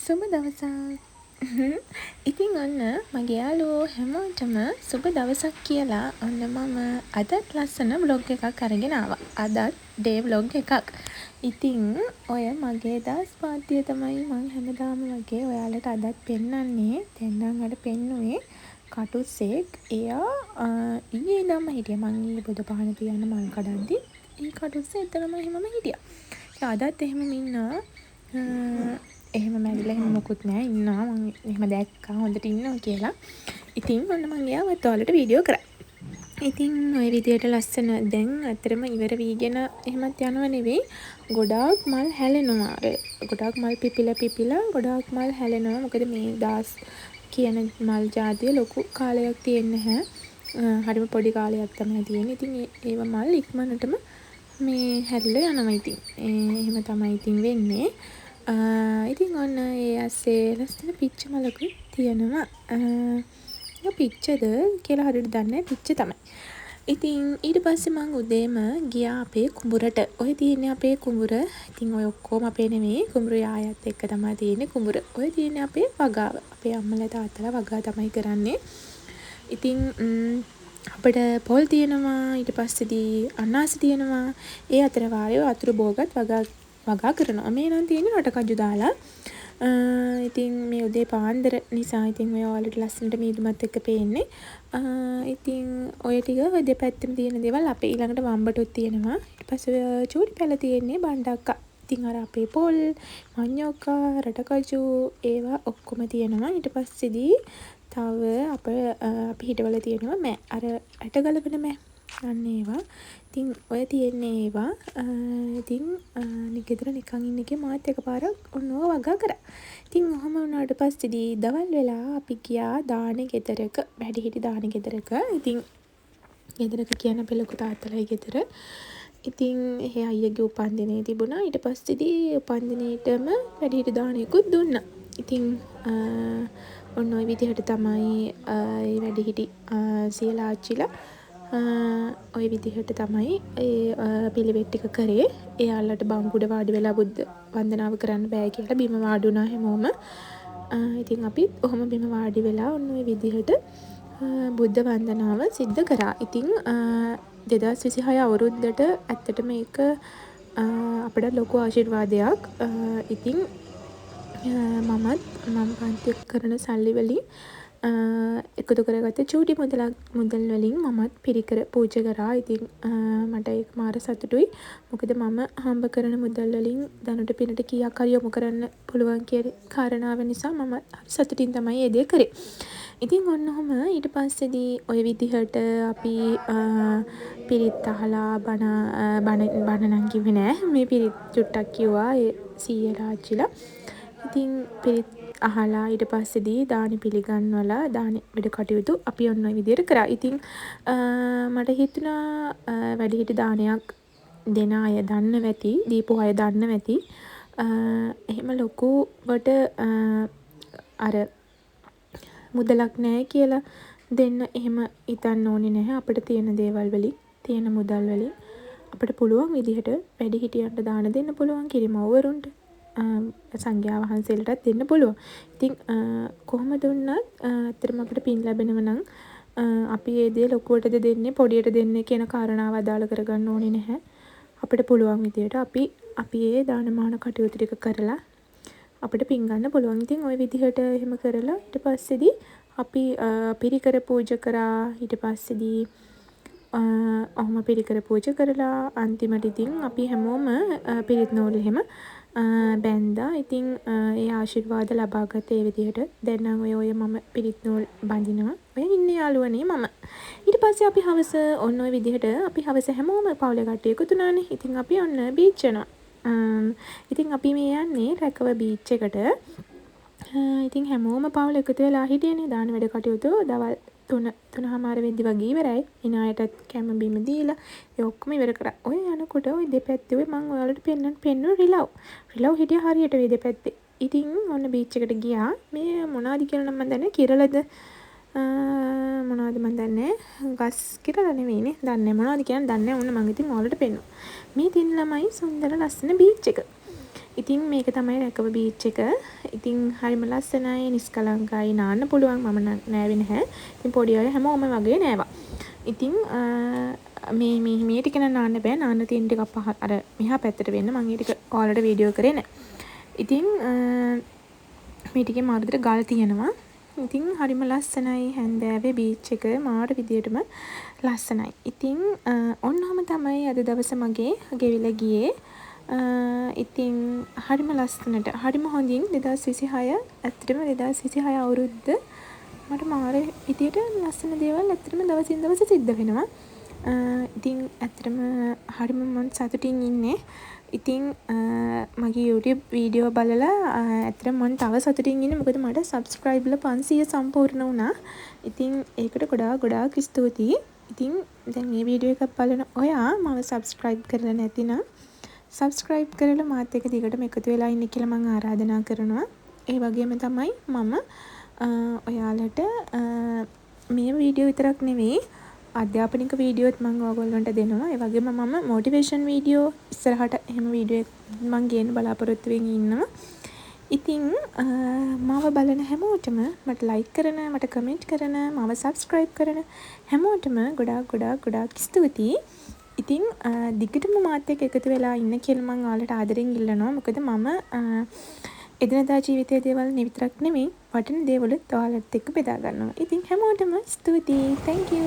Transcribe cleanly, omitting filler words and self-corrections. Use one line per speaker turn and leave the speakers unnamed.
සුබ දවසක්. ඉතින් ඔන්න මගේ යාළුවෝ හැමෝටම සුබ දවසක් කියලා ඔන්න මම අදත් ලස්සන බ්ලොග් එකක් අරගෙන ආවා. අදත් ඩේ බ්ලොග් එකක්. ඉතින් ඔය මගේ දවස් පාන්තිය තමයි මම හැමදාම වගේ ඔයාලට අදත් පෙන්නන්නේ. දැන් නම් අර පෙන්නුවේ කටුස්සෙක්. එයා ඊයේ ඉඳන්ම හිටියා. මං ඊයේ බුදු පහන තියන්න මල් කඩද්දි ඒ කටුස්සේ එතනම එහෙමම හිටියා. අදත් එහෙම ඉන්නවා. එහෙම මැරිලා එහෙම මොකුත් නෑ, ඉන්නවා. මම එහෙම දැක්කා හොඳට ඉන්නවා කියලා. ඉතින් ඔන්න මම ගියාවත් ඔයාලට වීඩියෝ කරා. ඉතින් ওই විදියට ලස්සන දැන් අතරම ඉවර වීගෙන එහෙමත් යනව නෙවෙයි. ගොඩාක් මල් හැලෙනවා. ගොඩාක් මල් පිපිලා ගොඩාක් මල් හැලෙනවා. මොකද මේ දාස් කියන මල් ජාතිය ලොකු කාලයක් තියෙන්නේ නැහැ. හරිම පොඩි කාලයක් තමයි තියෙන්නේ. ඉතින් ඒව මල් ඉක්මනටම මේ හැරිලා යනවා. ඉතින් එහෙම තමයි ඉතින් වෙන්නේ. ඉතින් ඔන්න ඒ ඇස්සේ ලස්සන පිච්ච මලකුත් තියෙනවා. පිච්චද කියලා හරියට දන්නේ නැහැ. පිච්ච තමයි. ඉතින් ඊට පස්සේ මම උදේම ගියා අපේ කුඹුරට. ඔය තියෙන්නේ අපේ කුඹුර. ඉතින් ඔය ඔක්කොම අපේ නෙමෙයි. කුඹුරේ ආයත් එක්ක තමයි තියෙන්නේ කුඹුර. ඔය තියෙන්නේ අපේ වගාව. අපේ අම්මලා තාත්තලා වගා තමයි කරන්නේ. ඉතින් අපිට පොල් තියෙනවා. ඊට පස්සේදී අනාසි තියෙනවා. ඒ අතර වාරේ අතුරු බෝගත් වගා කරනවා. මේ නම් තියෙන්නේ රටකජු දාලා. ඉතින් මේ උදේ පාන්දර නිසා ඉතින් මේ ඔයාලට ලස්සනට මීදුමත් එක්ක පේන්නේ. ඉතින් ඔය ටික ඔය දෙපැත්තෙම තියෙන දේවල් අපේ ඊළඟට වම්බටුත් තියෙනවා. ඊට පස්සේ චූටි පැල තියෙන්නේ බණ්ඩක්කා. ඉතින් අර අපේ පොල්, මඤ්ඤොක්කා, රටකජු ඒවා ඔක්කොම තියෙනවා. ඊට පස්සේදී තව අපි හිටවල තියෙනවා මෑ. අර ඇට ගලවන මෑ. අන්න ඒවා. ඉතින් ඔය තියෙන්නේ ඒවා. ඉතින් ගෙදර නිකන් ඉන්න එකේ මාත් එකපාරක් ඔන්න ඕවා වගා කරා. ඉතින් ඔහම වුණාට පස්සේදී දවල් වෙලා අපි ගියා දානේ ගෙදරක, වැඩිහිටි දානේ ගෙදරක. ඉතින් ගෙදරක කියන අපේ ලොකු තාත්තලායි ගෙදර. ඉතින් එහේ අයියගේ උපන්දිනේ තිබුණා. ඊට පස්සේදී උපන්දිනේටම වැඩිහිටි දානයකුත් දුන්නා. ඉතින් ඔන්න ඔය විදිහට තමයි ඒ වැඩිහිටි සියලා ආච්චිලා ඔය විදිහට තමයි ඒ පිළිවෙත් ටික කරේ. එයාලට බංකුඩ වාඩි වෙලා බුද්ධ වන්දනාව කරන්න බෑ කියලා බිම වාඩි වුණා හැමෝම. ඉතින් අපිත් ඔහොම බිම වාඩි වෙලා ඔන්න ඔය විදිහට බුද්ධ වන්දනාව සිද්ධ කරා. ඉතින් 2026 අවුරුද්දට ඇත්තටම මේක අපිට ලොකු ආශිර්වාදයක්. ඉතින් මම පන්ති කරන සල්ලි වලින් එකතු කරගත්ත චූටි මුදල් වලින් මමත් පිරිකර පූජා කරා. ඉතින් මට ඒක මාර සතුටුයි. මොකද මම හම්බ කරන මුදල් වලින් දනුට පිනට කීයක් හරි යොමු කරන්න පුළුවන් කියන කාරණාව නිසා මම සතුටින් තමයි ඒ දේ කරේ. ඉතින් ඔන්න ඔහම ඊට පස්සේදී ඔය විදිහට අපි පිරිත් අහලා බණ නම් කිව්වේ නෑ. මේ පිරිත් චුට්ටක් කිව්වා ඒ සීයලා ආච්චිලා. ඉතින් පිරිත් අහලා ඊට පස්සේදී දානි පිළිගන්වලා දානි වැඩ කටයුතු අපි ඔන්න ඔය විදිහට කරා. ඉතින් මට හිතුණා වැඩිහිටි දානයක් දෙන අය දන්න ඇති, දීපු අය දන්න ඇති. එහෙම ලොකුවට අර මුදලක් නැහැ කියලා දෙන්න එහෙම හිතන්න ඕනේ නැහැ. අපිට තියෙන දේවල් වලින්, තියෙන මුදල් වලින් අපිට පුළුවන් විදිහට වැඩිහිටියන්ට දාන දෙන්න පුළුවන්, කිරිමව්වරුන්ට, සංඝයා වහන්සේලටත් දෙන්න පුළුවන්. ඉතින් කොහොම දුන්නත් ඇත්තටම අපිට පින් ලැබෙනව නම් අපි ඒ දේ ලොකුවටද දෙන්නේ පොඩියට දෙන්නේ කියන කාරණාව අදාළ කරගන්න ඕනේ නැහැ. අපිට පුළුවන් විදියට අපි ඒ දානමාන කටයුතු ටික කරලා අපිට පින් ගන්න පුළුවන්. ඉතින් ওই විදිහට එහෙම කරලා ඊට පස්සේදී අපි පිරිකර පූජා කරා. ඊට පස්සේදී ඔහොම පිරිකර පූජා කරලා අන්තිමට ඉතින් අපි හැමෝම පිරිත් නූල් එහෙම බැන්දා. ඉතින් ඒ ආශිර්වාද ලබාගත ඒ විදිහට. දැන් නම් ඔය මම පිරිත් නූල් බඳිනවා. ඔය ඉන්නේ යාළුවනේ මම. ඊට පස්සේ අපි හවස ඔන්න ඔය විදිහට අපි හවස හැමෝම පවුලේ කට්ටිය එකතු වුණානේ. ඉතින් අපි ඔන්න බීච් යනවා. ඉතින් අපි මේ යන්නේ රැකව බීච් එකට. ඉතින් හැමෝම පවුල එකතු වෙලා හිටියනේ දාන වැඩ කටයුතු දවල් 3:00 වෙද්දි වගේ ඉවරයි. ඉන අයටත් කැම බිම දීලා ඒ ඔක්කොම ඉවර කරා. ඔය යනකොට ඔය දෙපැත්තේ මම ඔයාලට පෙන්වන්න රිලව් හිටියා හරියට මේ දෙපැත්තේ. ඉතින් ඔන්න බීච් එකට ගියා. මේ මොනවද කියලා නම් මම දන්නේ කිරලද මොනවද මන් දන්නේ. ගස් කිරලා නෙවෙයිනේ. දන්නේ මොනවද කියන්නේ දන්නේ. ඔන්න මම ඉතින් ඔයාලට පෙන්වනවා. මේ තින් ළමයි සුන්දර ලස්සන බීච් එක. ඉතින් මේක තමයි රැකව බීච් එක. ඉතින් හරිම ලස්සනයි, නිස්කලංකයි, නාන්න පුළුවන්. මම නෑවේ නැහැ. ඉතින් පොඩි අය හැමෝම වගේ නෑවා. ඉතින් මේ ටික නාන්න බෑ. නාන්න තියෙන ටික අර මෙහා පැත්තට වෙන්න. මම ඒ ටික ඔයාලට වීඩියෝ කරේ නෑ. ඉතින් මේ ටිකේ මාරුතර ගල් තියෙනවා. ඉතින් හරිම ලස්සනයි. හැන්දෑවේ බීච් එක මාර විදියටම ලස්සනයි. ඉතින් ඔන්නෝම තමයි අද දවස මගේ ගෙවිලා ගියේ. ඉතින් හරිම ලස්සනට හරිම හොඳින් 2026 ඇත්තටම 2026 අවුරුද්ද මට මාර විදියට ලස්සන දේවල් ඇත්තටම දවසින් දවස සිද්ධ වෙනවා. ඉතින් ඇත්තටම හරිම මම සතුටින් ඉන්නේ. ඉතින් මගේ YouTube වීඩියෝ බලලා ඇත්තටම මම තව සතුටින් ඉන්නේ. මොකද මට subscribe ලා 500 සම්පූර්ණ වුණා. ඉතින් ඒකට ගොඩාක් ස්තුතියි. ඉතින් දැන් මේ වීඩියෝ එකක් බලන ඔයා මම subscribe කරලා නැතිනම් subscribe කරලා මාත් එක්ක දිගටම එකතු වෙලා ඉන්න කියලා මම ආරාධනා කරනවා. ඒ වගේම තමයි මම ඔයාලට මේ වීඩියෝ විතරක් නෙවෙයි අධ්‍යාපනික වීඩියෝත් මම ඔයගොල්ලන්ට දෙනවා. ඒ වගේම මම මොටිවේෂන් වීඩියෝ ඉස්සරහට එහෙම වීඩියෝ මම ගේන්න බලාපොරොත්තු වෙමින් ඉන්නවා. ඉතින් මාව බලන හැමෝටම මට like කරන, මට comment කරන, මාව subscribe කරන හැමෝටම ගොඩාක් ස්තුතියි. ඉතින් දිගටම මාත් එක්ක එකතු වෙලා ඉන්න කියලා මම ඔයාලට ආදරෙන් ඉල්ලනවා. මොකද මම එදිනදා ජීවිතයේ දේවල් විතරක් නෙමෙයි වටින දේවලුත් ඔයාලත් එක්ක බෙදා ගන්නවා. ඉතින් හැමෝටම ස්තුතියි. Thank you.